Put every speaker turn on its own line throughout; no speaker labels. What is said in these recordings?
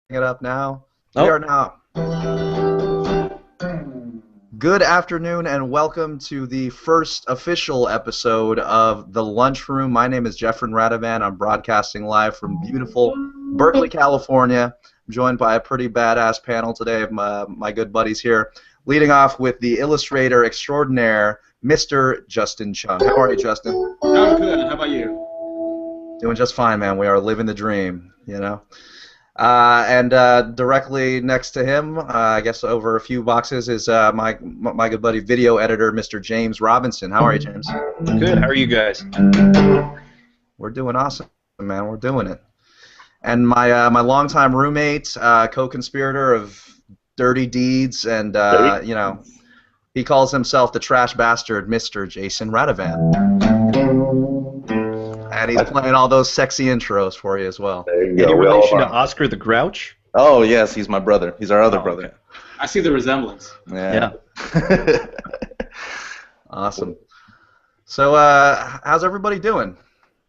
it up now. We
Oh,
are now. Good afternoon and welcome to the first official episode of The Lunchroom. My name is Jeffrey Radovan. I'm broadcasting live from beautiful Berkeley, California. I'm joined by a pretty badass panel today of my good buddies here. Leading off with the illustrator extraordinaire, Mr. Justin Chung. How are you, Justin?
I'm good. How about you?
Doing just fine, man. We are living the dream, you know? And directly next to him, I guess over a few boxes, is my good buddy, video editor, Mr. James Robinson. How are you, James?
good. How are you guys?
We're doing awesome, man. We're doing it. And my longtime roommate, co-conspirator of dirty deeds, and he calls himself the trash bastard, Mr. Jason Radovan. And he's playing all those sexy intros for you as well.
There you
Any
go.
relation to Oscar the Grouch?
Oh, yes, he's my brother. He's our other brother.
Okay.
I see the resemblance.
Yeah.
Awesome. So, how's everybody doing?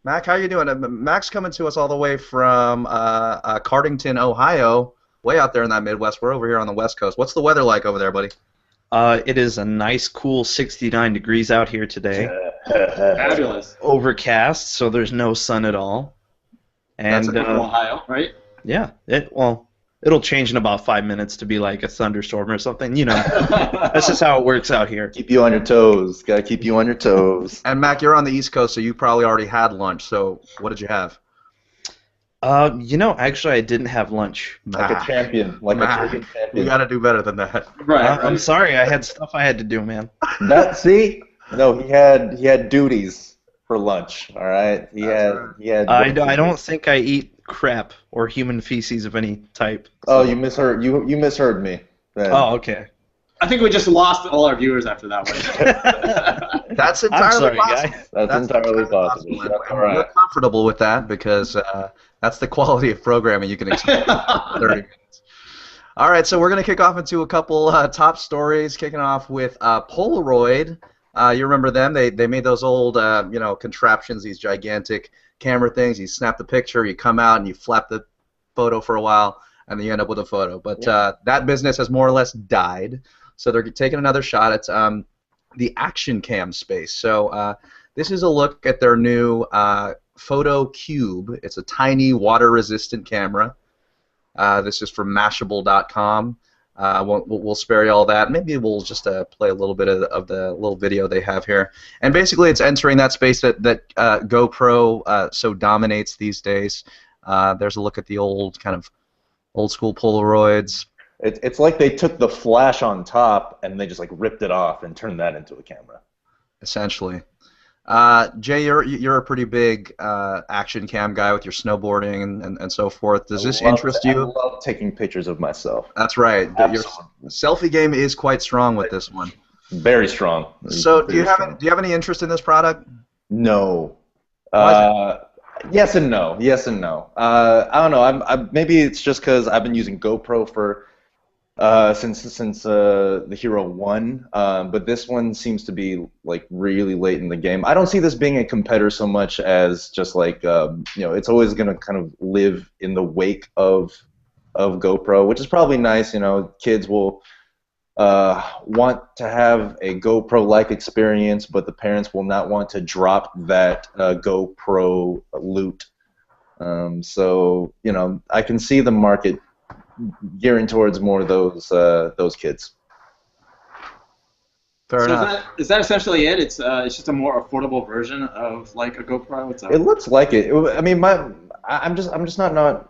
Mac, how you doing? Mac's coming to us all the way from Cardington, Ohio, way out there in that Midwest. We're over here on the West Coast. What's the weather like over there, buddy?
It is a nice, cool 69 degrees out here today.
Fabulous.
Overcast, so there's no sun at all. And
That's
Ohio, right?
yeah, it'll change in about 5 minutes to be like a thunderstorm or something. You know, that's just how it works out here.
Keep you on your toes. Gotta keep you on your toes.
And Mac, you're on the East Coast, so you probably already had lunch. So, what did you have?
Actually, I didn't have lunch.
Like a champion. Like
Mac,
a freaking
you
champion.
got to do better than that.
Right.
I'm sorry, I had stuff I had to do, man.
See? No, he had duties for lunch. All right. He had.
I don't think I eat crap or human feces of any type.
Oh, you misheard. You misheard me. Then.
Oh, okay.
I think we just lost all our viewers after that one.
That's
I'm
entirely
sorry,
possible.
guy.
That's entirely possible.
And
That's all
we're
right.
comfortable with that because that's the quality of programming you can expect in 30 minutes. All right, so we're going to kick off into a couple top stories, kicking off with Polaroid. You remember them? They made those old contraptions, these gigantic camera things. You snap the picture, you come out, and you flap the photo for a while, and then you end up with a photo. But that business has more or less died, so they're taking another shot at the action cam space. So this is a look at their new Photo Cube. It's a tiny water-resistant camera. This is from Mashable.com. We'll spare you all that. Maybe we'll just play a little bit of the little video they have here. And basically, it's entering that space that GoPro so dominates these days. There's a look at the old school Polaroids.
It's like they took the flash on top and they just like ripped it off and turned that into a camera.
Essentially. Jay, you're a pretty big action cam guy with your snowboarding and so forth. Does this interest you?
I love taking pictures of myself.
That's right. Your
Absolutely.
selfie game is quite strong with this one.
Very strong.
So, do you
Very
have any interest in this product?
No.
Why
Yes and no. Yes and no. I don't know. Maybe it's just because I've been using GoPro for since the Hero 1, but this one seems to be like really late in the game. I don't see this being a competitor so much as just like it's always going to kind of live in the wake of GoPro, which is probably nice. Kids will want to have a GoPro-like experience, but the parents will not want to drop that GoPro loot. So I can see the market gearing towards more of those kids.
Fair
So
enough.
is that essentially it? It's just a more affordable version of like a GoPro.
It looks like it. I mean, I'm not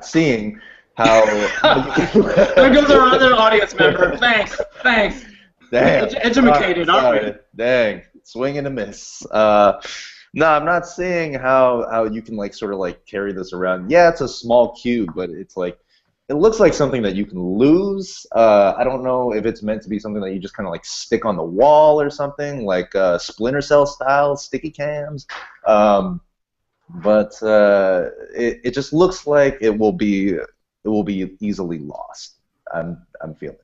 seeing how.
There goes our other audience member. Thanks.
Damn.
Educated, aren't we?
Dang. Swing and a miss. No, I'm not seeing how you can like sort of like carry this around. Yeah, it's a small cube, but it's like it looks like something that you can lose. I don't know if it's meant to be something that you just kind of like stick on the wall or something, like Splinter Cell style sticky cams. But it just looks like it will be easily lost. I'm feeling.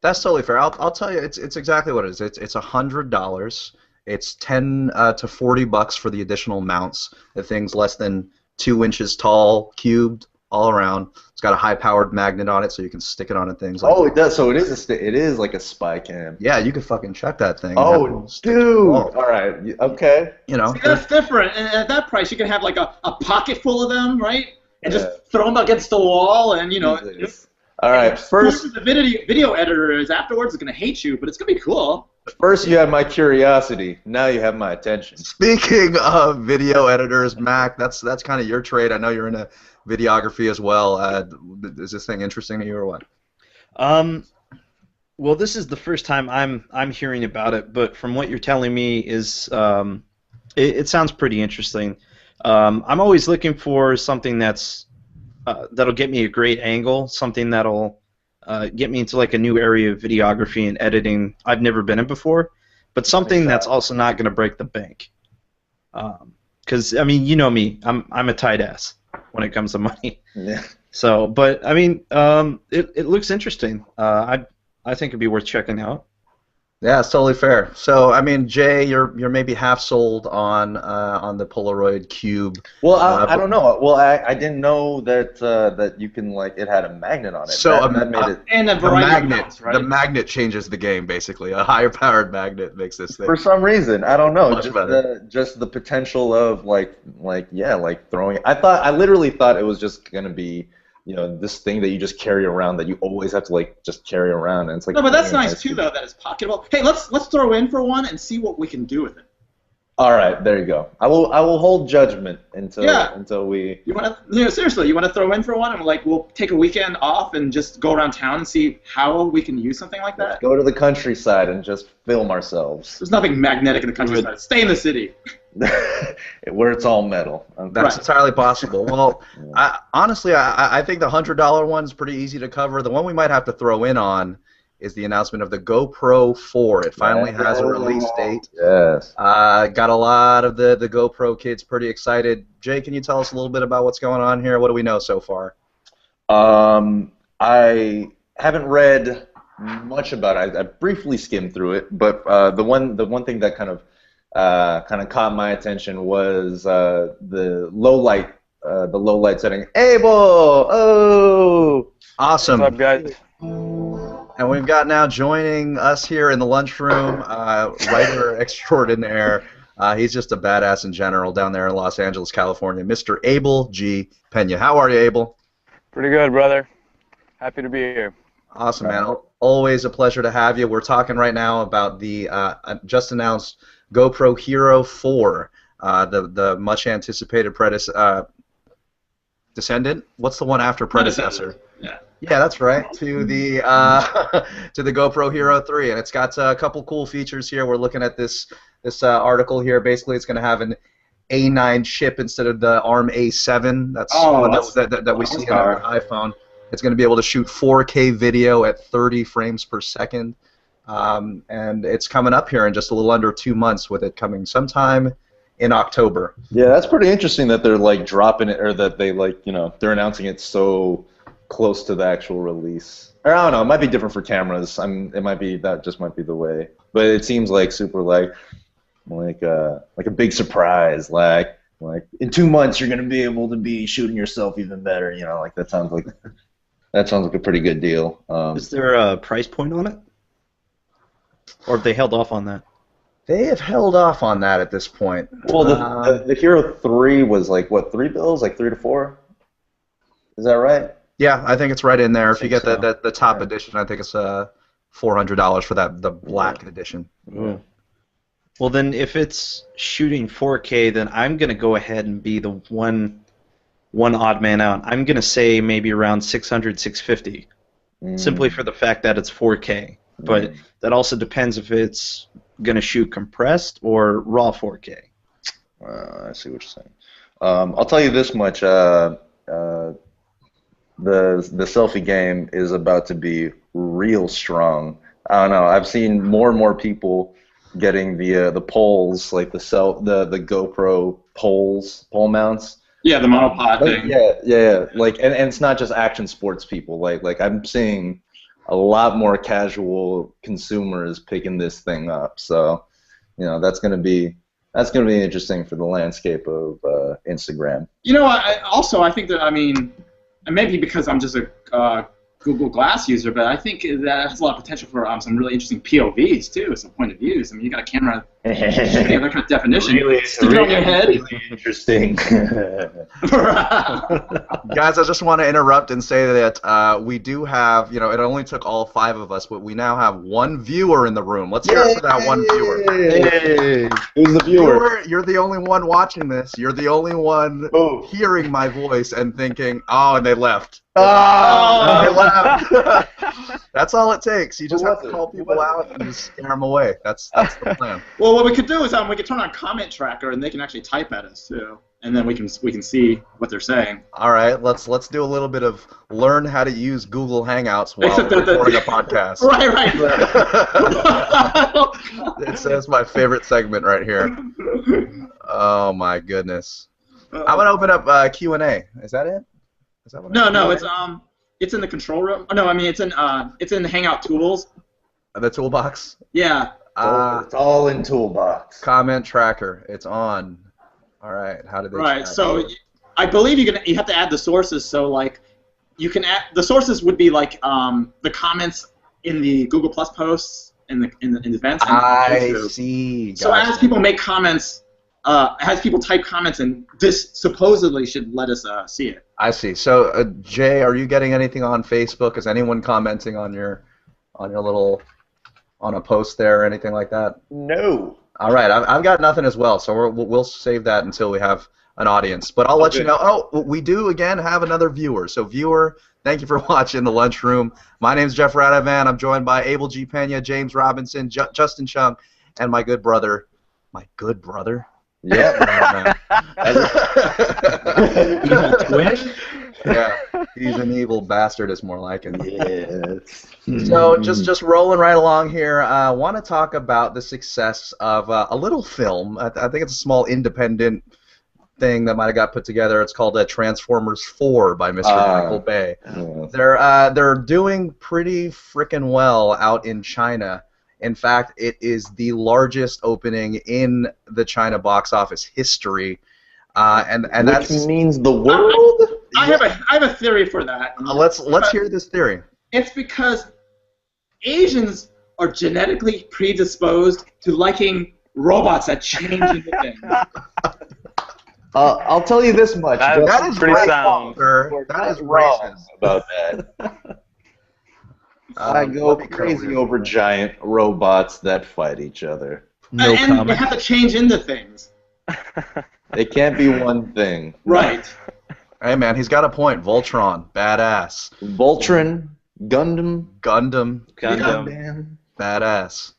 That's totally fair. I'll tell you, it's exactly what it is. It's $100. It's $10 to $40 for the additional mounts. The thing's less than 2 inches tall, cubed, all around. It's got a high-powered magnet on it, so you can stick it onto things like.
Oh, it does. So it is like a spy cam.
Yeah, you could fucking check that thing.
Oh, dude. All right. Okay.
You know.
See, that's different. And at that price, you can have like a pocket full of them, right? And just throw them against the wall, and
All right. First,
the video editor is afterwards is gonna hate you, but it's gonna be cool.
First, you had my curiosity. Now you have my attention.
Speaking of video editors, Mac, that's kind of your trade. I know you're into videography as well. Is this thing interesting to you or what?
Well, this is the first time I'm hearing about it, but from what you're telling me is it sounds pretty interesting. I'm always looking for something that'll get me a great angle, something that'll get me into like a new area of videography and editing I've never been in before, but something that's also not going to break the bank. Because I mean, you know me, I'm a tight ass when it comes to money.
Yeah.
So, but I mean, it looks interesting. I think it'd be worth checking out.
Yeah, it's totally fair. So, I mean, Jay, you're maybe half sold on the Polaroid Cube.
Well, I don't know. Well, I didn't know that you can it had a magnet on it.
So
that made it.
And a
the
variety of
magnet,
mounts, right?
the magnet changes the game basically. A higher powered magnet makes this thing.
For some reason, I don't know.
Much better.
Just the potential of throwing. I literally thought it was just gonna be. This thing that you just carry around that you always have to just carry around, and it's like.
No, but that's nice too, though. That it's pocketable. Hey, let's throw in for one and see what we can do with it.
All right, there you go. I will hold judgment until we.
You want to seriously? You want to throw in for one, and we'll take a weekend off and just go around town and see how we can use something like that.
Go to the countryside and just film ourselves.
There's nothing magnetic in the countryside. Stay in the city.
Where it's all metal.
That's entirely possible. Well, honestly, I think the $100 one is pretty easy to cover. The one we might have to throw in on is the announcement of the GoPro 4. It finally has a release date.
Yes.
Got a lot of the GoPro kids pretty excited. Jay, can you tell us a little bit about what's going on here? What do we know so far?
I haven't read much about it. I briefly skimmed through it, but the one thing that kind of caught my attention was the low light setting. Abel, oh,
awesome.
What's up, guys?
And we've got now joining us here in the lunchroom, writer extraordinaire. He's just a badass in general down there in Los Angeles, California, Mr. Abel G. Pena. How are you, Abel?
Pretty good, brother. Happy to be here.
Awesome, man. Always a pleasure to have you. We're talking right now about the just announced GoPro Hero 4, the much anticipated descendant. What's the one after predecessor? Yeah, that's right. To the to the GoPro Hero 3, and it's got a couple cool features here. We're looking at this article here. Basically, it's going to have an A9 chip instead of the ARM A7. That we see on our iPhone. It's going to be able to shoot 4K video at 30 frames per second. And it's coming up here in just a little under 2 months, with it coming sometime in October.
Yeah, that's pretty interesting that they're dropping it, or that they they're announcing it so close to the actual release. Or I don't know, it might be different for cameras. It might be that just might be the way, but it seems super like a big surprise. Like in 2 months you're gonna be able to be shooting yourself even better. That sounds like a pretty good deal.
Is there a price point on it? Or have they held off on that?
They have held off on that at this point.
Well, the Hero 3 was what, $3? Like 3 to 4? Is that right?
Yeah, I think it's right in there. If you get
so.
the top edition, I think it's $400 for the black edition.
Mm. Well, then if it's shooting 4K, then I'm gonna go ahead and be the one odd man out. I'm gonna say maybe around 600, 650, simply for the fact that it's 4K. But that also depends if it's going to shoot compressed or raw 4K.
I see what you're saying. I'll tell you this much. The selfie game is about to be real strong. I don't know. I've seen more and more people getting the poles, like the GoPro pole mounts.
Yeah, the monopod thing.
Yeah. And it's not just action sports people. Like I'm seeing a lot more casual consumers picking this thing up. So, that's going to be That's going to be interesting for the landscape of Instagram.
You know, I think that, I mean, and maybe because I'm just a Google Glass user, but I think that has a lot of potential for some really interesting POVs too, some point of views. I mean, you got a camera, any other kind of definition. Stick it on your head.
Really interesting.
Guys, I just want to interrupt and say that we do have, you know, it only took all 5 of us, but we now have 1 viewer in the room. Let's hear it for that 1 viewer.
Hey. Who's the viewer?
You're the only one watching this. You're the only one hearing my voice and thinking, oh, and they left.
Oh!
They left. That's all it takes. You just have to call people out and just scare them away. That's the plan.
Well, what we could do is we could turn on comment tracker, and they can actually type at us too, and then we can see what they're saying.
All right, let's do a little bit of learn how to use Google Hangouts while recording a podcast.
Right.
It's my favorite segment right here. Oh my goodness. I'm gonna open up Q&A. Is that it? Is that what
No, it's in the control room. Oh, no, I mean it's in the Hangout tools.
The toolbox.
Yeah.
It's all in Toolbox.
Comment tracker. It's on. All right. How did they?
Right. So I believe you have to add the sources. So like you can add the sources would be like the comments in the Google Plus posts in the events.
I see.
So as people make comments, as people type comments, and this supposedly should let us see it.
I see. So Jay, are you getting anything on Facebook? Is anyone commenting on your little on a post there or anything like that?
No.
All right, I've got nothing as well, so we'll save that until we have an audience. But I'll let you know. Oh, we do again have another viewer. So viewer, thank you for watching The Lunchroom. My name's Jeff Radovan. I'm joined by Abel G. Pena, James Robinson, Justin Chung, and my good brother. My good brother?
Yeah.
Evil twin?
Yeah, he's an evil bastard is more like it.
Yes.
So just rolling right along here, I want to talk about the success of a little film. I think it's a small independent thing that might have got put together. It's called Transformers 4 by Mr. Michael Bay. They're doing pretty frickin' well out in China. In fact, it is the largest opening in the China box office history. And
Which means the world?
I have a theory for that.
Let's hear this theory.
It's because Asians are genetically predisposed to liking robots that change into things.
I'll tell you this much.
That is pretty
racist,
sound.
sir. That is
wrong
racist.
about that. I go crazy over giant robots that fight each other.
No
and
comment.
they have to change into things.
It can't be one thing.
Right.
Hey man, he's got a point. Voltron, badass.
Voltron, Gundam,
Gundam.
badass.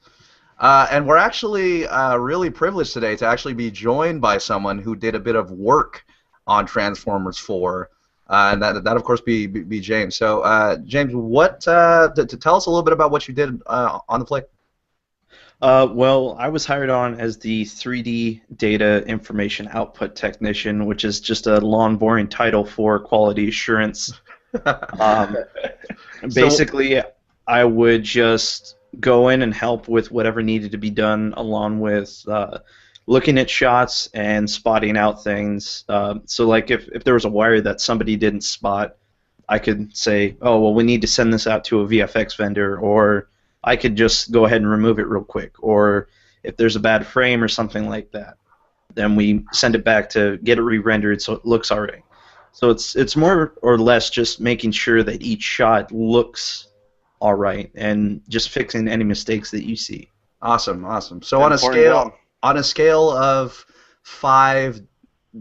And we're actually really privileged today to actually be joined by someone who did a bit of work on Transformers 4, and that of course be James. So James, what to tell us a little bit about what you did on the flick?
Well, I was hired on as the 3D data information output technician, which is just a long, boring title for quality assurance. Basically, I would just go in and help with whatever needed to be done, along with looking at shots and spotting out things. So, like, if there was a wire that somebody didn't spot, I could say, oh, well, we need to send this out to a VFX vendor, or I could just go ahead and remove it real quick. Or if there's a bad frame or something like that, then we send it back to get it re-rendered so it looks all right. So it's more or less just making sure that each shot looks all right and just fixing any mistakes that you see.
Awesome. So on a scale of 5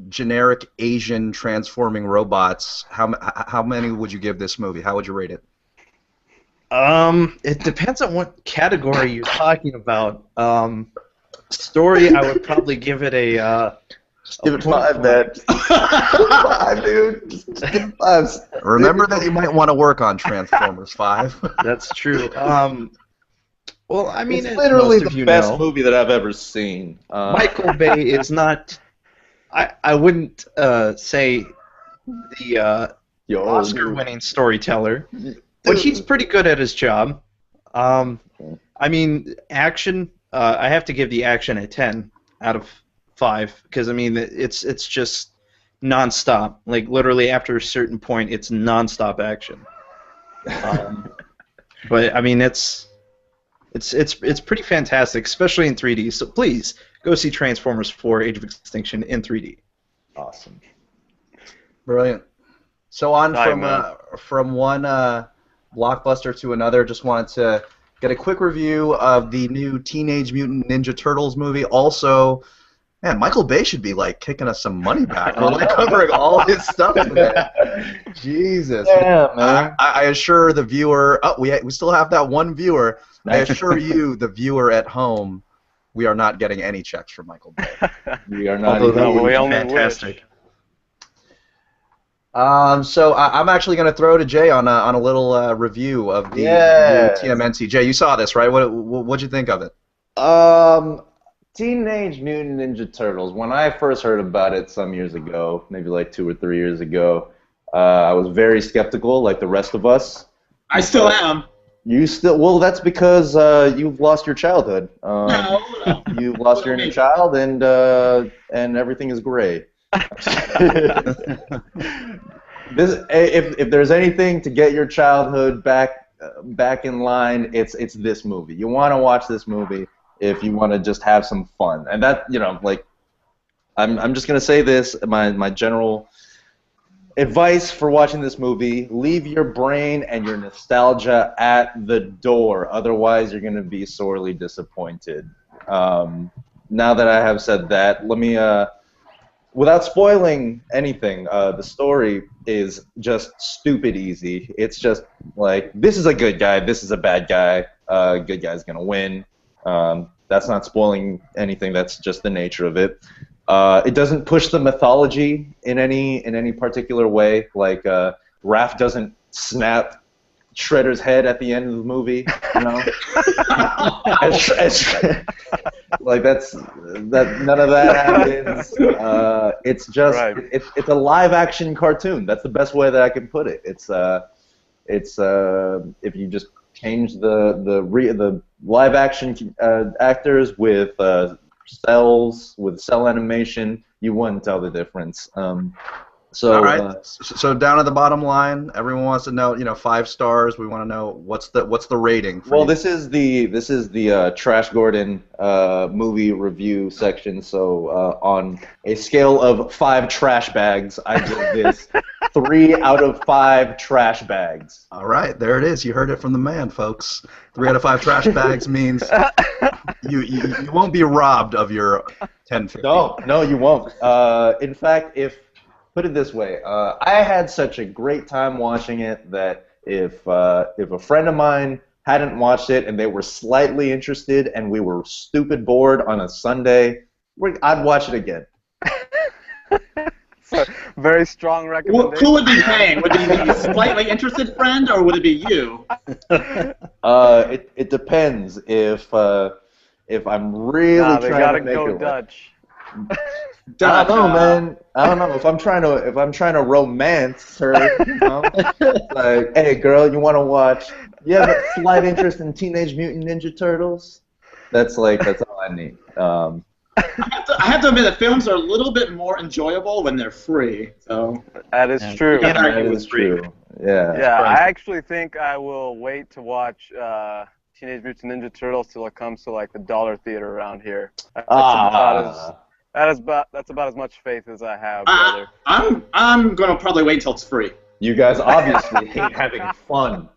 generic Asian transforming robots, how many would you give this movie? How would you rate it?
It depends on what category you're talking about. Story, I would probably give it a.
Just give it 5, man. 5, dude. Just give it 5.
Remember that you might want to work on Transformers 5.
That's true. Well, I mean,
it's literally
most of
the
you
best
know,
movie that I've ever seen.
Michael Bay is not. I wouldn't say the Oscar-winning storyteller, but he's pretty good at his job. I mean, action. I have to give the action a 10 out of 5 because I mean it's just nonstop. Like literally after a certain point, it's nonstop action. But I mean it's pretty fantastic, especially in 3D. So please go see Transformers 4: Age of Extinction in 3D.
Awesome.
Brilliant. So on
Nice,
from one blockbuster to another, just wanted to get a quick review of the new Teenage Mutant Ninja Turtles movie. Also, man, Michael Bay should be like kicking us some money back. We're like covering all his stuff today. Jesus.
Yeah, man.
I assure the viewer. Oh, we still have that one viewer. I assure you, the viewer at home, we are not getting any checks from Michael Bay.
We are not
Although that
even.
would
we
be
only
fantastic.
So I'm actually going to throw to Jay on a little review of the
Yes.
new TMNT. Jay, you saw this, right? What'd you think of it?
Teenage Mutant Ninja Turtles. When I first heard about it some years ago, maybe like 2 or 3 years ago, I was very skeptical, like the rest of us.
I still am.
You still? Well, that's because you've lost your childhood.
No.
You've lost your inner child, and everything is gray. If there's anything to get your childhood back in line, it's this movie. You want to watch this movie if you want to just have some fun, and that like I'm just gonna say this, my general advice for watching this movie: leave your brain and your nostalgia at the door. Otherwise, you're gonna be sorely disappointed. Now that I have said that, let me. Without spoiling anything, the story is just stupid easy. It's just like, this is a good guy, this is a bad guy, good guy's gonna win. That's not spoiling anything, that's just the nature of it. It doesn't push the mythology in any particular way, like Raph doesn't snap Shredder's head at the end of the movie, you know? Like none of that happens. It's just
Right.
it's a live action cartoon. That's the best way that I can put it. It's if you just change the live action actors with cell animation, you wouldn't tell the difference. So,
all right. So down at the bottom line, everyone wants to know, 5 stars. We want to know what's the rating. For
well,
you?
this is the Trash Gordon movie review section. So on a scale of 5 trash bags, I give this 3 out of 5 trash bags.
All right, there it is. You heard it from the man, folks. 3 out of 5 trash bags means you won't be robbed of your 1050.
No, you won't. In fact, put it this way, I had such a great time watching it that if a friend of mine hadn't watched it and they were slightly interested and we were stupid bored on a Sunday, I'd watch it again.
So, very strong recommendation.
Who would be paying? Would it be a slightly interested friend, or would it be you?
It depends. If I'm really
They
trying
gotta
to make
go
it
Dutch.
I don't know, man. I don't know if I'm trying to romance her. Like, hey, girl, you want to watch? You have a slight interest in Teenage Mutant Ninja Turtles? That's all I need.
I have to admit that films are a little bit more enjoyable when they're free. So
That is true.
Yeah.
That is true. Yeah.
Yeah, I actually think I will wait to watch Teenage Mutant Ninja Turtles till it comes to like the dollar theater around here. That's about as much faith as I have, brother.
I'm gonna probably wait until it's free.
You guys obviously hate having fun.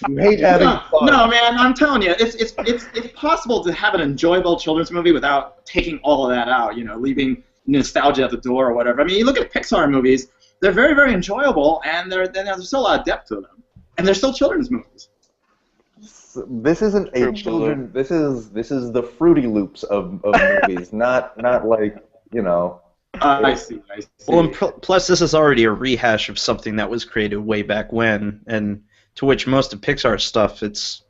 You hate having fun.
No, man, I'm telling you, it's possible to have an enjoyable children's movie without taking all of that out. Leaving nostalgia at the door or whatever. I mean, you look at Pixar movies; they're very, very enjoyable, and there's still a lot of depth to them, and they're still children's movies.
This isn't a
True,
children. This is the Fruity Loops of movies, not like
I see.
Well, and plus this is already a rehash of something that was created way back when, and to which most of Pixar's stuff, it's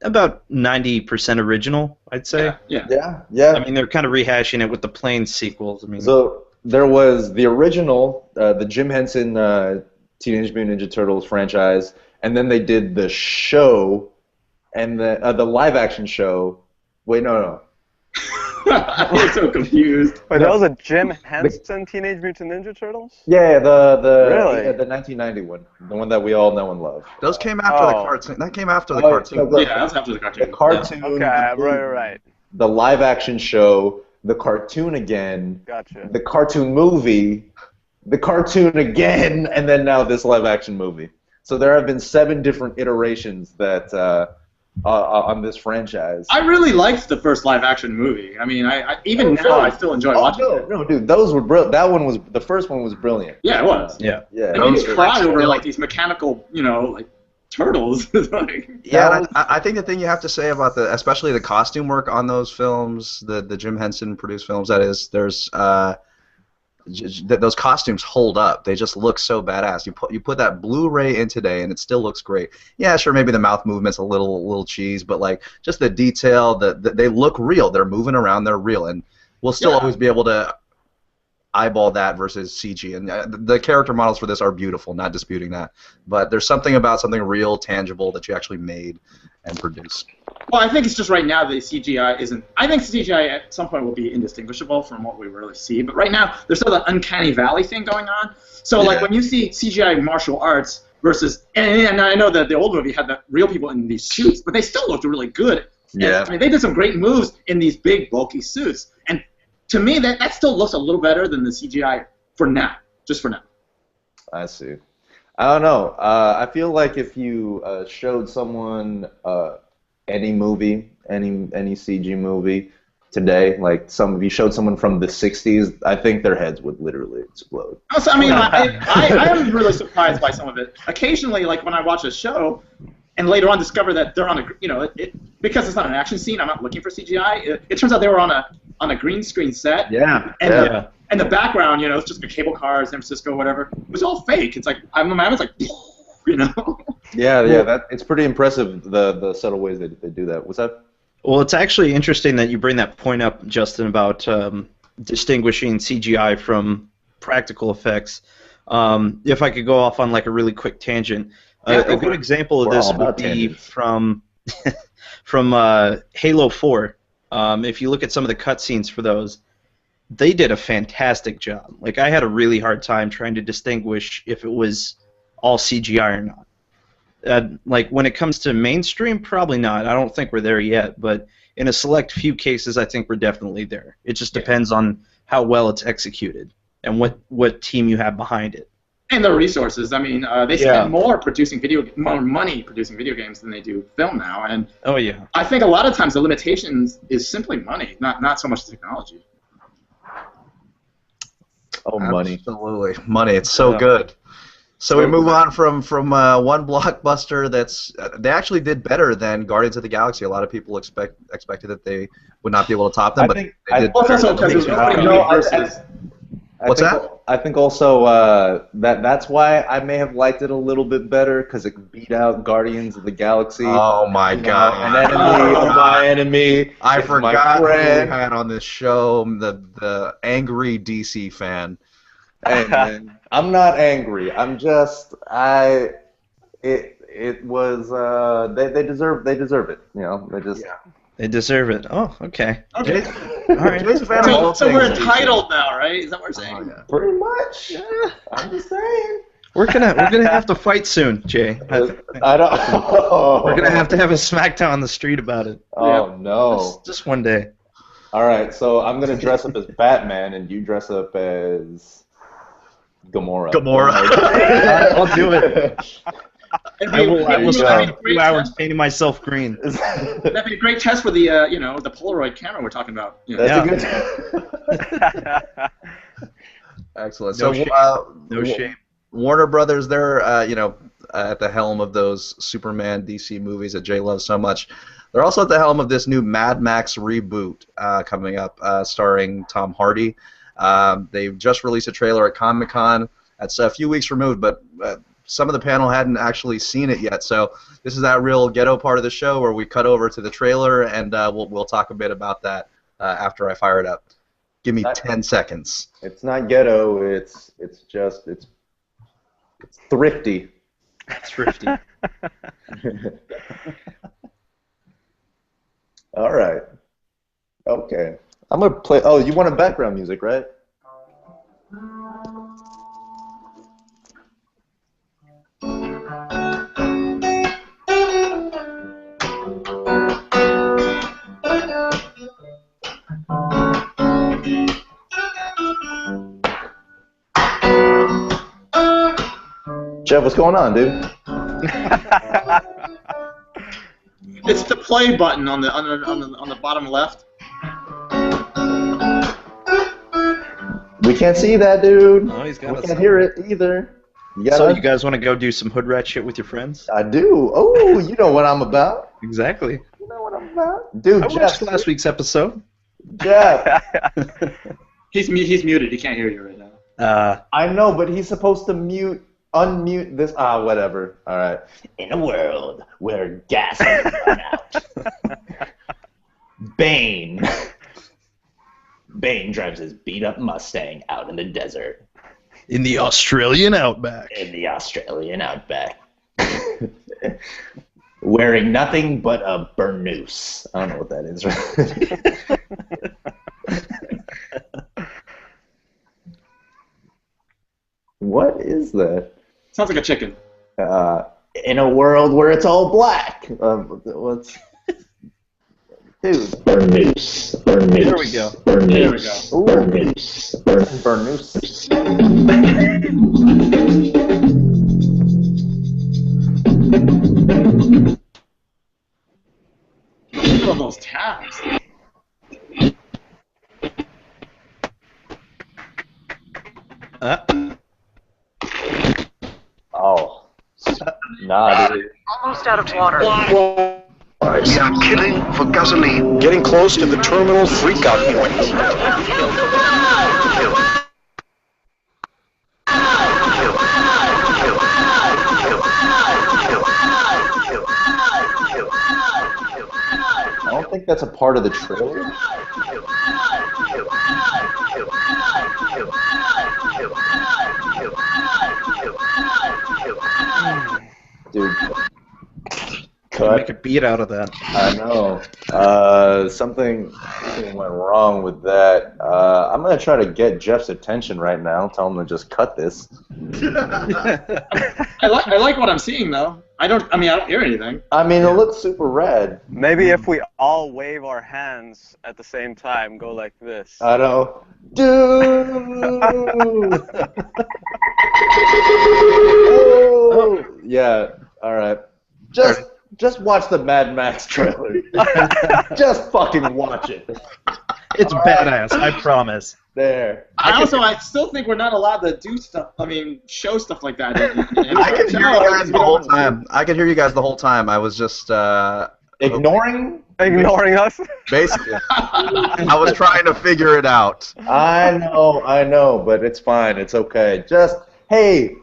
about 90% original, I'd say.
Yeah.
Yeah.
I mean, they're kind of rehashing it with the plain sequels. I mean,
So there was the original, the Jim Henson Teenage Mutant Ninja Turtles franchise, and then they did the show, and the live action show. Wait, no.
I get so confused.
Wait, that was a Jim Henson Teenage Mutant Ninja Turtles?
Yeah,
Really?
the 1990 one, the one that we all know and love.
Those came after the
Oh.
cartoon. That came after the
Oh,
cartoon.
no,
Yeah, that's after the
The
cartoon.
cartoon,
Okay, right.
the live action show, the cartoon again,
Gotcha.
the cartoon movie, the cartoon again, and then now this live action movie. So there have been 7 different iterations that on this franchise.
I really liked the first live action movie. I mean, I even now I still enjoy watching it.
no, dude, those were that one was the first one was brilliant.
Yeah, it was.
Yeah.
Yeah.
It made me
Those-
cry over like these mechanical, like turtles. Like,
Yeah, and I think the thing you have to say about especially the costume work on those films, the Jim Henson produced films, that is, there's those costumes hold up. They just look so badass. You put that Blu-ray in today, and it still looks great. Yeah, sure, maybe the mouth movement's a little cheese, but like just the detail, they look real. They're moving around. They're real, and we'll still always be able to eyeball that versus CG. And the character models for this are beautiful, not disputing that. But there's something about something real, tangible that you actually made and produced.
well, I think it's just right now the CGI isn't. I think CGI at some point will be indistinguishable from what we really see. But right now, there's still the uncanny valley thing going on. So like
Yeah.
when you see CGI martial arts versus, and I know that the old movie had the real people in these suits, but they still looked really good.
Yeah.
I mean, they did some great moves in these big bulky suits, and to me, that still looks a little better than the CGI for now, just for now.
I see. I don't know. I feel like if you showed someone any movie, any CG movie today, like if you showed someone from the '60s, I think their heads would literally explode.
Also, I mean, I am really surprised by some of it. Occasionally, like when I watch a show, and later on discover that they're on a, because it's not an action scene, I'm not looking for CGI. It turns out they were on a green screen set.
Yeah.
And
Yeah.
and the background, it's just a cable car, San Francisco, whatever. It was all fake. It's like I was like,
Yeah, it's pretty impressive the subtle ways that they do that. What's that?
Well, it's actually interesting that you bring that point up, Justin, about distinguishing CGI from practical effects. If I could go off on like a really quick tangent, a good example of
We're
this
all
would
about
be
tangents.
from Halo 4. If you look at some of the cutscenes for those, they did a fantastic job. Like I had a really hard time trying to distinguish if it was all CGI or not. Like when it comes to mainstream, probably not. I don't think we're there yet, but in a select few cases, I think we're definitely there. It just depends on how well it's executed and what team you have behind it.
and the resources. I mean, they
Yeah.
spend more money producing video games than they do film now, and
Oh yeah.
I think a lot of times the limitations is simply money, not so much technology.
Oh, money.
Absolutely, money. It's so
Yeah.
good. So we move on from one blockbuster that's they actually did better than Guardians of the Galaxy. A lot of people expected that they would not be able to top them, but they did.
Well, it's also
better.
because it was opening week versus.
What's that?
I think also that's why I may have liked it a little bit better because it beat out Guardians of the Galaxy.
Oh my
You know,
God!
an enemy of my enemy.
I
is
forgot
my
who we
friend.
had on this show the angry DC fan.
Hey, man, I'm not angry. I'm just it was they deserve it. You know, they just.
Yeah.
They deserve it. Oh, okay.
Okay.
All right. Jay's a fan of all
So we're
things DC.
entitled now, right? Is that what we're saying?
Oh, yeah.
Pretty much. I'm just saying.
We're gonna have to fight soon, Jay.
I don't.
We're gonna have to have a smackdown on the street about it.
Oh no!
Just one day.
All right, so I'm gonna dress up as Batman, and you dress up as Gamora.
Gamora.
I'll do it. I will spend 2 hours painting myself green.
That'd be a great test for the the Polaroid camera we're talking about. You know.
That's
Yeah.
a good.
Excellent.
No
So
shame. No shame.
Warner Brothers, they're at the helm of those Superman DC movies that Jay loves so much. They're also at the helm of this new Mad Max reboot coming up, starring Tom Hardy. They've just released a trailer at Comic-Con. That's a few weeks removed, but some of the panel hadn't actually seen it yet. So this is that real ghetto part of the show where we cut over to the trailer, and we'll talk a bit about that after I fire it up. Give me 10 seconds.
It's not ghetto. It's thrifty.
Thrifty.
All right. Okay. I'm gonna play. Oh, you wanted background music, right? Jeff, what's going on, dude?
It's the play button on the bottom left.
We can't see that, dude.
Oh, he's got
We
us.
can't hear it either.
So you guys want to go do some hood rat shit with your friends?
I do. Oh, you know what I'm about.
Exactly.
You know what I'm about. Dude,
I
Jeff.
watched last week's episode.
Jeff.
He's muted. He can't hear you right now.
I know, but he's supposed to unmute this. Whatever. All right.
In a world where gas has run out, Bane drives his beat-up Mustang out in the desert,
In the Australian outback.
in the Australian outback, wearing nothing but a burnoose.
I don't know what that is. What is that?
Sounds like a chicken.
In a world where it's all black.
What's? Dude.
Burnoose.
There we go.
There we go.
Burnoose.
Burnoose.
Look at all those tabs.
Oh. Nah, dude.
Almost out of water.
We are killing for gasoline. Getting close to the terminal freakout point.
I don't think that's a part of the trailer. Dude.
Can't make a beat out of that.
I know. Something went wrong with that. I'm gonna try to get Jeff's attention right now. Tell him to just cut this.
I like what I'm seeing though. I don't hear anything.
I mean, it looks super rad.
Maybe if we all wave our hands at the same time, go like this.
I know. Dude. Oh. Yeah. All right. Just watch the Mad Max trailer. Just fucking watch it.
It's badass, I promise.
There.
I still think we're not allowed to do stuff. Show stuff like that.
I could hear you guys the whole time. I could hear you guys the whole time. I was just
Ignoring?
Ignoring us?
basically. I was trying to figure it out.
I know, but it's fine. It's okay. Hey,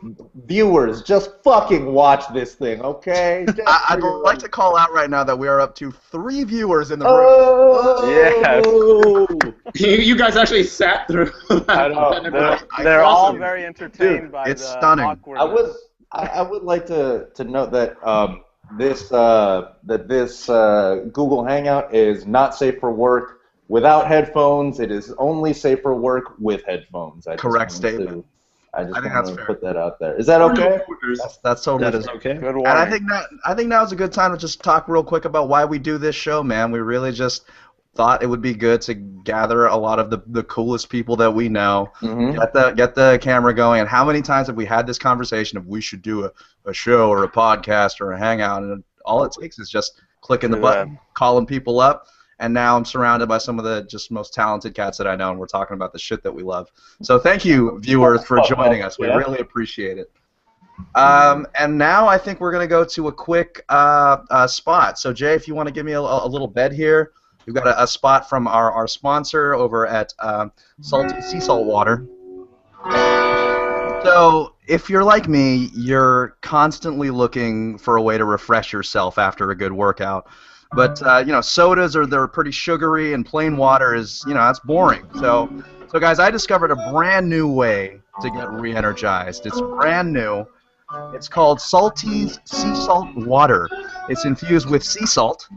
viewers, just fucking watch this thing, okay?
I'd like to call out right now that we are up to 3 viewers in the
room.
You guys actually sat through that.
They're all very entertained by
it's
the
stunning.
awkwardness.
I would like to note that this Google Hangout is not safe for work without headphones. It is only safe for work with headphones.
Correct statement.
I think
that's
want to
fair.
put that out there. Is that okay?
That's totally
That is okay.
Good
And
warning.
I think now is a good time to just talk real quick about why we do this show, man. We really just thought it would be good to gather a lot of the coolest people that we know, get the camera going. And how many times have we had this conversation of we should do a show or a podcast or a hangout, and all it takes is just clicking the button, calling people up. And now I'm surrounded by some of the just most talented cats that I know, and we're talking about the shit that we love. So thank you, viewers, for joining us. We really appreciate it. And now I think we're going to go to a quick spot. So, Jay, if you want to give me a little bed here, we've got a spot from our sponsor over at Salty Sea Salt Water. So, if you're like me, you're constantly looking for a way to refresh yourself after a good workout. But sodas they're pretty sugary, and plain water is that's boring. So guys, I discovered a brand new way to get re-energized. It's brand new. It's called Salty's Sea Salt Water. It's infused with sea salt.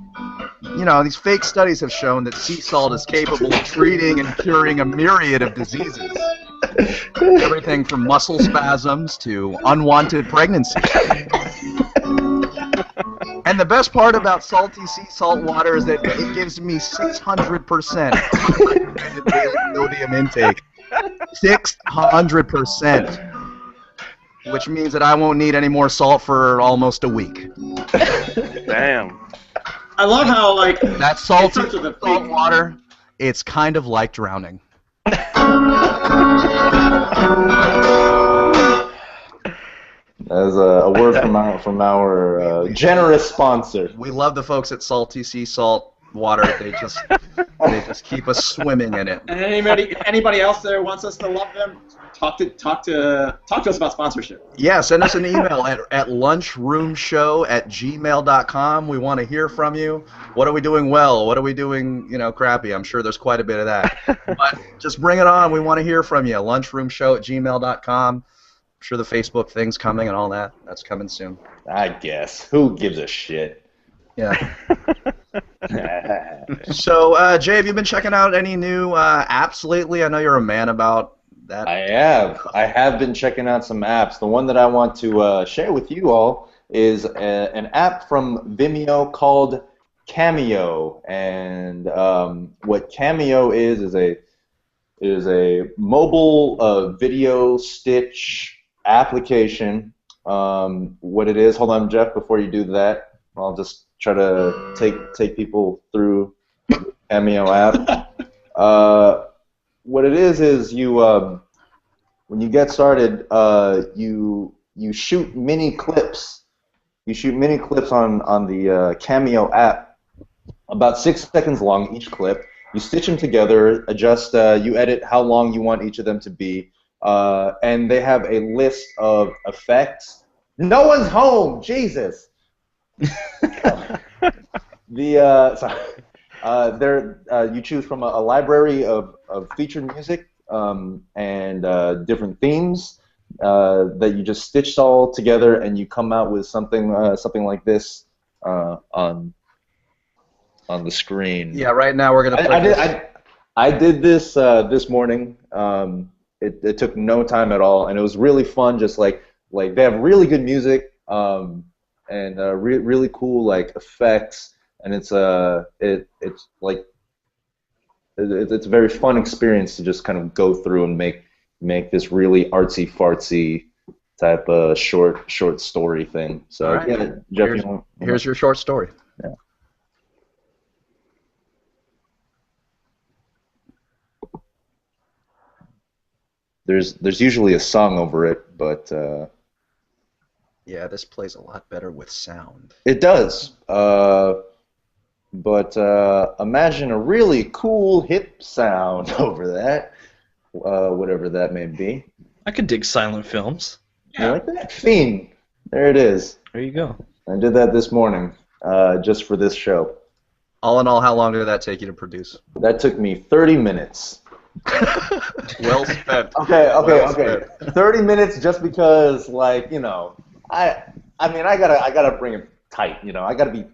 these fake studies have shown that sea salt is capable of treating and curing a myriad of diseases. Everything from muscle spasms to unwanted pregnancy. And the best part about salty sea salt water is that it gives me 600% recommended daily sodium intake. 600%. Which means that I won't need any more salt for almost a week.
Damn.
I love how like
That salty
in terms of the
salt
fake-
water, it's kind of like drowning.
As a word from our generous sponsor.
We love the folks at Salty Sea Salt Water. They just keep us swimming in it.
And anybody else there wants us to love them, talk to us about sponsorship.
Yeah, send us an email at lunchroomshow@gmail.com. We want to hear from you. What are we doing well? What are we doing, crappy? I'm sure there's quite a bit of that. But just bring it on. We want to hear from you. Lunchroomshow@gmail.com. I'm sure the Facebook thing's coming and all that. That's coming soon.
I guess. Who gives a shit?
Yeah. So, Jay, have you been checking out any new apps lately? I know you're a man about that.
I have been checking out some apps. The one that I want to share with you all is an app from Vimeo called Cameo. And what Cameo is a mobile video stitch application. What it is, hold on, Jeff, before you do that, I'll just try to take people through the Cameo app. What it is you when you get started, you shoot mini clips. You shoot mini clips on the Cameo app, about 6 seconds long each clip. You stitch them together, adjust. You edit how long you want each of them to be, and they have a list of effects. No one's home, Jesus. You choose from a library of featured music and different themes that you just stitched all together, and you come out with something like this on the screen.
Yeah, right now we're gonna play.
I did this this morning. It took no time at all, and it was really fun. Just like they have really good music. And really cool like effects, and it's a very fun experience to just kind of go through and make this really artsy fartsy type of short story thing. So
right.
yeah, Jeff,
Here's your short story.
Yeah. There's usually a song over it, but.
Yeah, this plays a lot better with sound.
It does, but imagine a really cool hip sound over that, whatever that may be.
I could dig silent films.
You like that? Fiend. There it is.
There you go.
I did that this morning, just for this show.
All in all, how long did that take you to produce?
That took me 30 minutes.
Well spent.
Okay. 30 minutes just because, I gotta bring it tight, I gotta be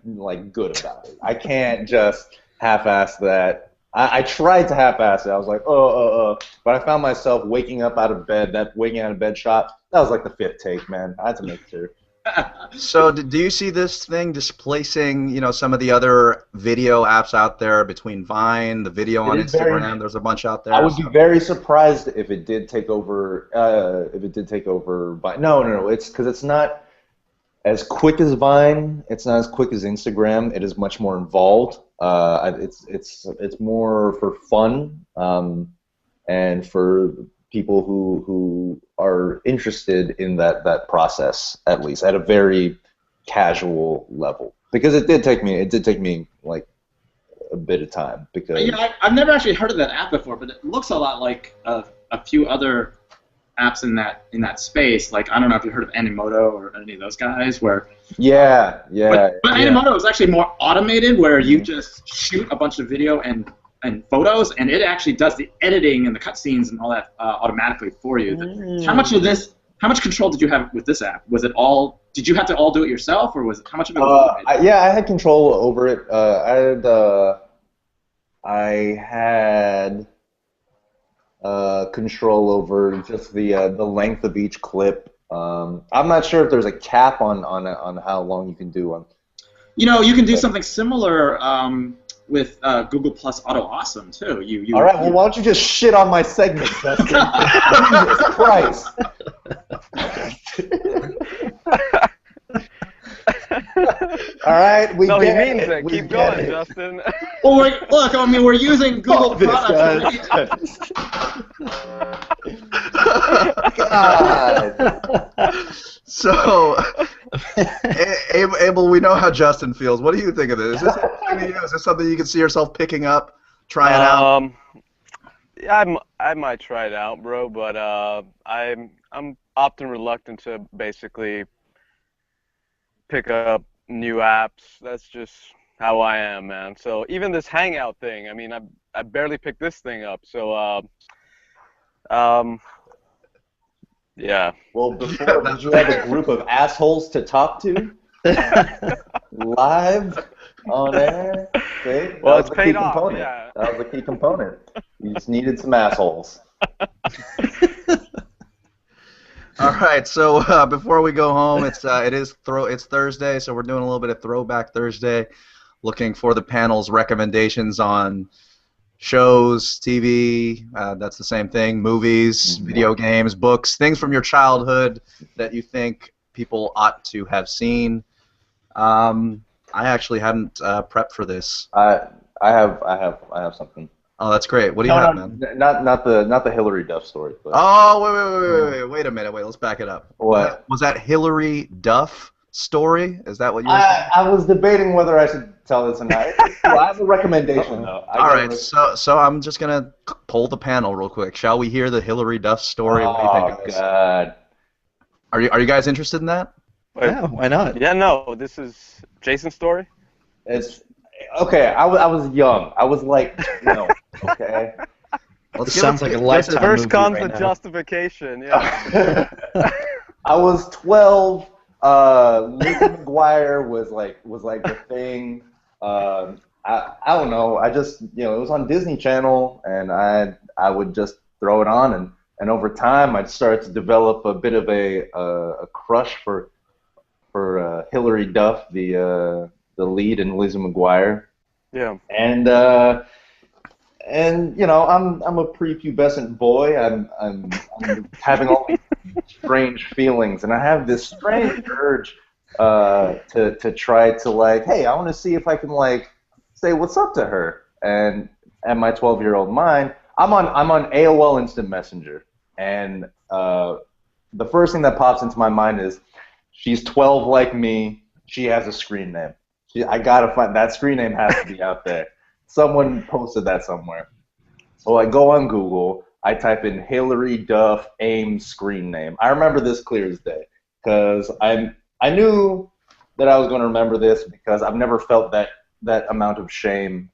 good about it. I can't just half-ass that. I tried to half-ass it. I was like, but I found myself waking out of bed shot. That was like the 5th take, man. I had to make sure.
So, do you see this thing displacing, some of the other video apps out there between Vine, the video on Instagram? There's a bunch out there.
I would be very surprised if it did take over. Vine. No. It's because it's not as quick as Vine. It's not as quick as Instagram. It is much more involved. It's more for fun and for people who are interested in that process, at least at a very casual level, because it did take me like a bit of time, because
I've never actually heard of that app before, but it looks a lot like a few other apps in that space. Like, I don't know if you heard of Animoto or any of those guys, where but Animoto is actually more automated, where you just shoot a bunch of video and photos, and it actually does the editing and the cutscenes and all that automatically for you. How much control did you have with this app? Was it all did you have to all do it yourself, or was how much of it was
yeah, I had control over it. I had control over just the length of each clip. I'm not sure if there's a cap on how long you can do one.
You can do something similar with Google Plus Auto Awesome too.
All right, well, why don't you just shit on my segment, Justin? Jesus Christ. All right, we
no,
get
he means it. Keep going, Justin.
Well, look, I mean, we're using Google products.
God.
So, Abel, we know how Justin feels. What do you think of this? Is this interesting to you? Is this something you can see yourself picking up, trying out?
Yeah, I might try it out, bro. But I'm often reluctant to basically pick up new apps. That's just how I am, man. So even this Hangout thing, I mean, I barely picked this thing up. So yeah.
Well, before, did you have a group of assholes to talk to? Live on air? See?
Well, it's paid off, yeah.
That was a key component. You just needed some assholes.
All right, so before we go home, it's Thursday, so we're doing a little bit of Throwback Thursday, looking for the panel's recommendations on shows, TV, that's the same thing, movies, video games, books, things from your childhood that you think people ought to have seen. I actually hadn't prepped for this.
I have something.
Oh, that's great. What do you have, man?
Not the Hillary Duff story. But.
Oh, wait a minute. Let's back it up.
What?
Was that Hillary Duff story? Is that what you were saying?
I was debating whether I should tell this or not. Well, I have a recommendation, though.
All right, so I'm just going to poll the panel real quick. Shall we hear the Hillary Duff story? What do you think, guys?
God.
Are you guys interested in that?
Yeah, why not?
Yeah, no, this is Jason's story?
It's okay. I was young. I was like, okay.
It sounds like a lifetime
First
movie
comes
right
the
now.
justification, yeah.
I was 12. Lizzie McGuire was like the thing. I don't know. I just it was on Disney Channel, and I would just throw it on, and over time I'd start to develop a bit of a crush for Hillary Duff, the lead in Lizzie McGuire.
Yeah.
And I'm a prepubescent boy. I'm having all these strange feelings, and I have this strange urge to try to hey, I want to see if I can say what's up to her. And at my 12-year-old mind, I'm on AOL Instant Messenger, and the first thing that pops into my mind is she's 12 like me. She has a screen name. I gotta find that screen name. Has to be out there. Someone posted that somewhere. So I go on Google. I type in Hillary Duff Ames screen name. I remember this clear as day because I knew that I was going to remember this because I've never felt that amount of shame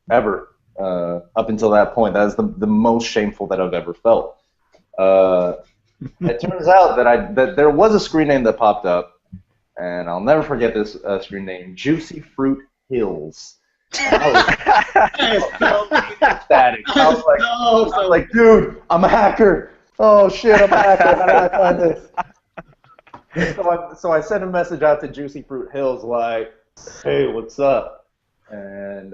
ever up until that point. That is the most shameful that I've ever felt. It turns out that there was a screen name that popped up. And I'll never forget this screen name, Juicy Fruit Hills. And I was ecstatic. I was like, dude, I'm a hacker. Oh shit, I'm a hacker. How did I find this? So I sent a message out to Juicy Fruit Hills like, hey, what's up? And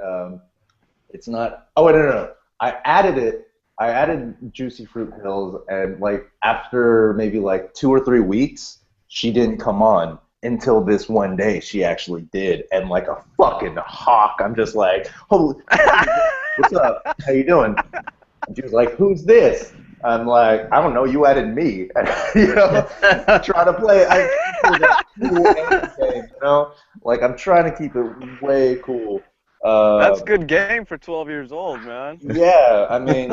it's not. Oh wait, no. I added it. I added Juicy Fruit Hills, and after maybe 2 or 3 weeks, she didn't come on. Until this one day, she actually did, and like a fucking hawk, I'm just like, holy, what's up? How you doing? And she was like, who's this? I'm like, I don't know. You added me, trying to play. That cool game, I'm trying to keep it way cool.
That's a good game for 12 years old, man.
Yeah, I mean,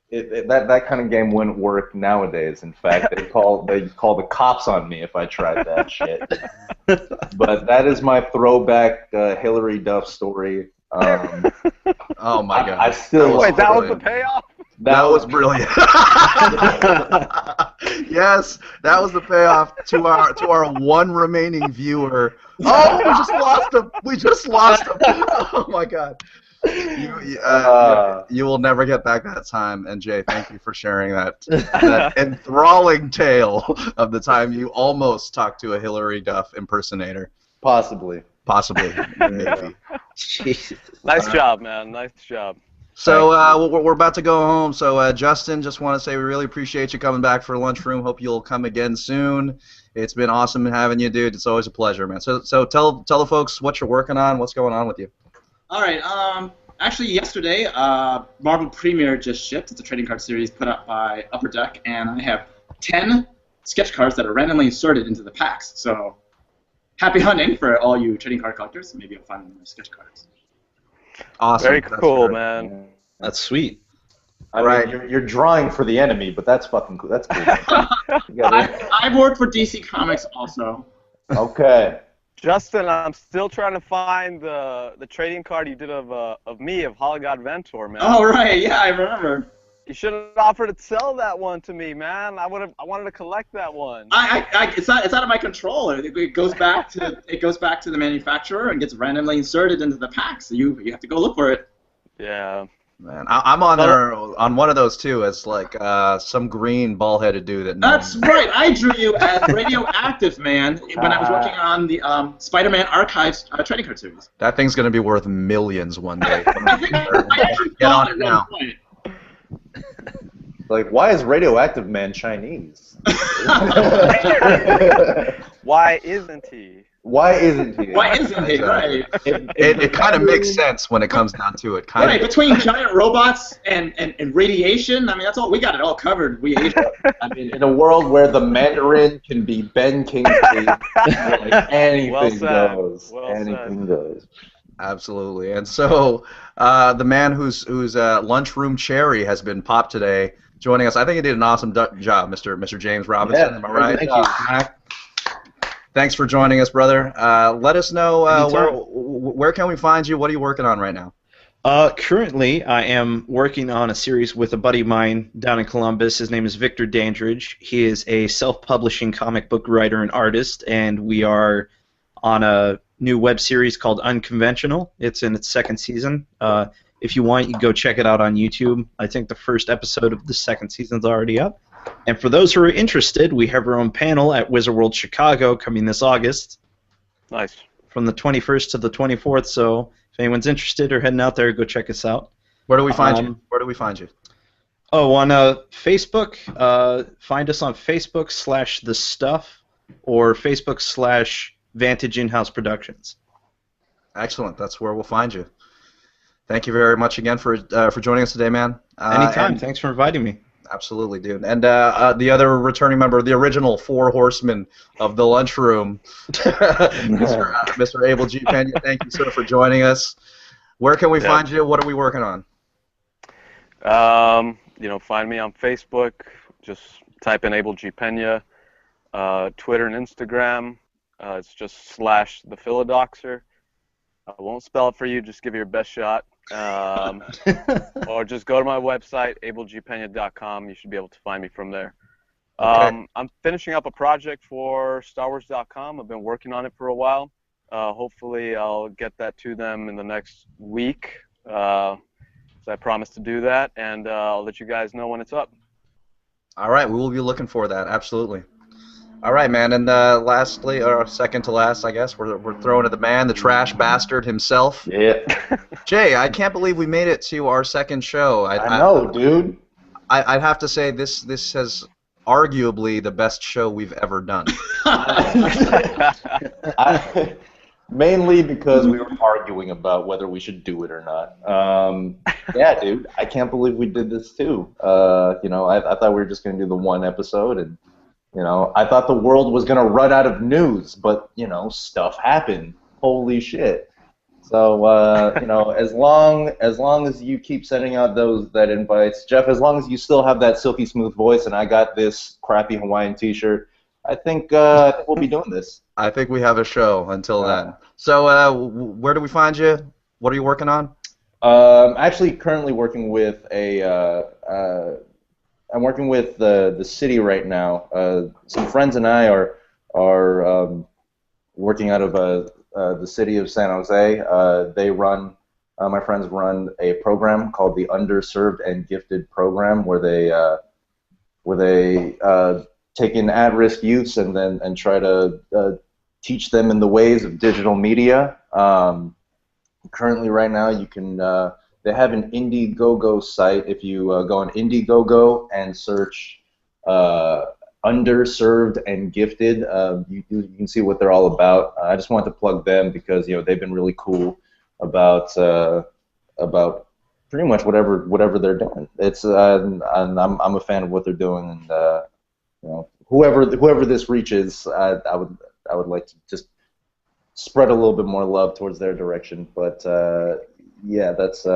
that kind of game wouldn't work nowadays. In fact, they call the cops on me if I tried that shit. But that is my throwback Hillary Duff story.
Oh my god!
I still
wait. That was the payoff.
That was brilliant. Yes, that was the payoff to our one remaining viewer. Oh, we just lost him. Oh my God. You will never get back that time. And Jay, thank you for sharing that enthralling tale of the time you almost talked to a Hillary Duff impersonator.
Possibly.
Maybe.
Nice job, man. Nice job.
So we're about to go home. So Justin, just want to say we really appreciate you coming back for Lunchroom. Hope you'll come again soon. It's been awesome having you, dude. It's always a pleasure, man. So tell the folks what you're working on. What's going on with you?
All right. Actually, yesterday, Marvel Premiere just shipped. It's a trading card series put up by Upper Deck, and I have 10 sketch cards that are randomly inserted into the packs. So happy hunting for all you trading card collectors. Maybe you'll find them in their sketch cards.
Awesome.
Very cool, man.
That's sweet.
I mean, you're drawing for the enemy, but that's fucking cool. That's cool.
I've worked for DC Comics also.
Okay.
Justin, I'm still trying to find the trading card you did of Hologod Ventor, man.
Oh right, yeah, I remember.
You should have offered to sell that one to me, man. I wanted to collect that one.
It's out of my control. It goes back to the manufacturer and gets randomly inserted into the pack. So you have to go look for it.
Yeah.
Man, I'm on there on one of those too as like some green ball-headed dude that.
That's right. I drew you as Radioactive Man when I was working on the Spider-Man Archives trading card series.
That thing's gonna be worth millions one day.
Get
on it now.
Like, why is Radioactive Man Chinese?
Why isn't he?
Why isn't he?
Why isn't he? Right.
It kind of makes sense when it comes down to it.
Right, between giant robots and radiation, I mean, that's all. We got it all covered. We ate it.
I mean, in a world where the Mandarin can be Ben Kingsley, like anything goes. Anything goes.
Absolutely. And so the man whose lunchroom cherry has been popped today, joining us. I think he did an awesome job, Mr. James Robinson.
Yeah,
am I right?
thank you.
Thanks for joining us, brother. Let us know where can we find you? What are you working on right now?
Currently, I am working on a series with a buddy of mine down in Columbus. His name is Victor Dandridge. He is a self-publishing comic book writer and artist, and we are on a new web series called Unconventional. It's in its second season. If you want, you can go check it out on YouTube. I think the first episode of the second season is already up. And for those who are interested, we have our own panel at Wizard World Chicago coming this August.
Nice.
From the 21st to the 24th. So if anyone's interested or heading out there, go check us out.
Where do we find you? Where do we find you?
Oh, on Facebook. Find us on Facebook /The Stuff or Facebook /Vantage In-House Productions.
Excellent. That's where we'll find you. Thank you very much again for joining us today, man.
Anytime. Thanks for inviting me.
Absolutely, dude. And the other returning member, the original Four Horsemen of the Lunchroom, Mr. Abel G. Pena. Thank you, sir, for joining us. Where can we find you? What are we working on?
Find me on Facebook. Just type in Abel G. Pena. Twitter and Instagram. It's just /the Philodoxer. I won't spell it for you. Just give it your best shot. Or just go to my website, abelgpena.com. You should be able to find me from there.
Okay.
I'm finishing up a project for StarWars.com. I've been working on it for a while. Hopefully, I'll get that to them in the next week. So I promise to do that, and I'll let you guys know when it's up.
All right, we will be looking for that. Absolutely. All right, man. And lastly, or second to last, I guess, we're throwing to the man, the trash bastard himself.
Yeah.
Jay, I can't believe we made it to our second show.
I know, dude.
I'd have to say this has arguably the best show we've ever done.
Mainly because we were arguing about whether we should do it or not. Yeah, dude, I can't believe we did this too. I thought we were just going to do the one episode, and I thought the world was going to run out of news, but stuff happened. Holy shit. So as long as you keep sending out that invites, Jeff, as long as you still have that silky smooth voice and I got this crappy Hawaiian t-shirt, I think we'll be doing this.
I think we have a show until then. So where do we find you? What are you working on?
I'm actually currently working with a I'm working with the city right now. Some friends and I are working out of the city of San Jose. They run. My friends run a program called the Underserved and Gifted program, where they take in at-risk youths and try to teach them in the ways of digital media. Currently, right now, you can. They have an Indiegogo site. If you go on Indiegogo and search Underserved and Gifted, you can see what they're all about. I just wanted to plug them because they've been really cool about pretty much whatever they're doing. It's and I'm a fan of what they're doing, and whoever this reaches, I would like to just spread a little bit more love towards their direction. But yeah, that's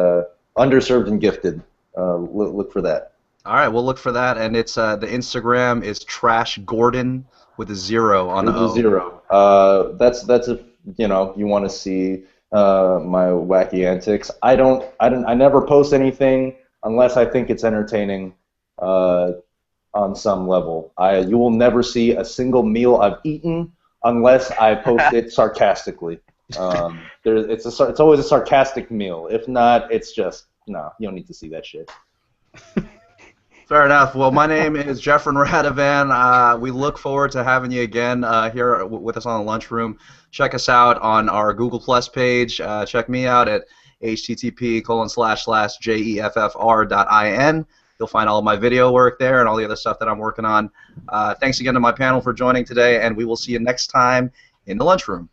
Underserved and Gifted. Look for that.
All right, we'll look for that, and it's the Instagram is Trash Gordon with a 0 on the O.
With a 0. That's if you want to see my wacky antics. I never post anything unless I think it's entertaining on some level. You will never see a single meal I've eaten unless I post it sarcastically. It's always a sarcastic meal. If not, it's just no. You don't need to see that shit.
Fair enough. Well, my name is Jeffrey Radovan. We look forward to having you again here with us on the lunchroom. Check us out on our Google Plus page. Check me out at http://jeffr.in. You'll find all of my video work there and all the other stuff that I'm working on. Thanks again to my panel for joining today, and we will see you next time in the lunchroom.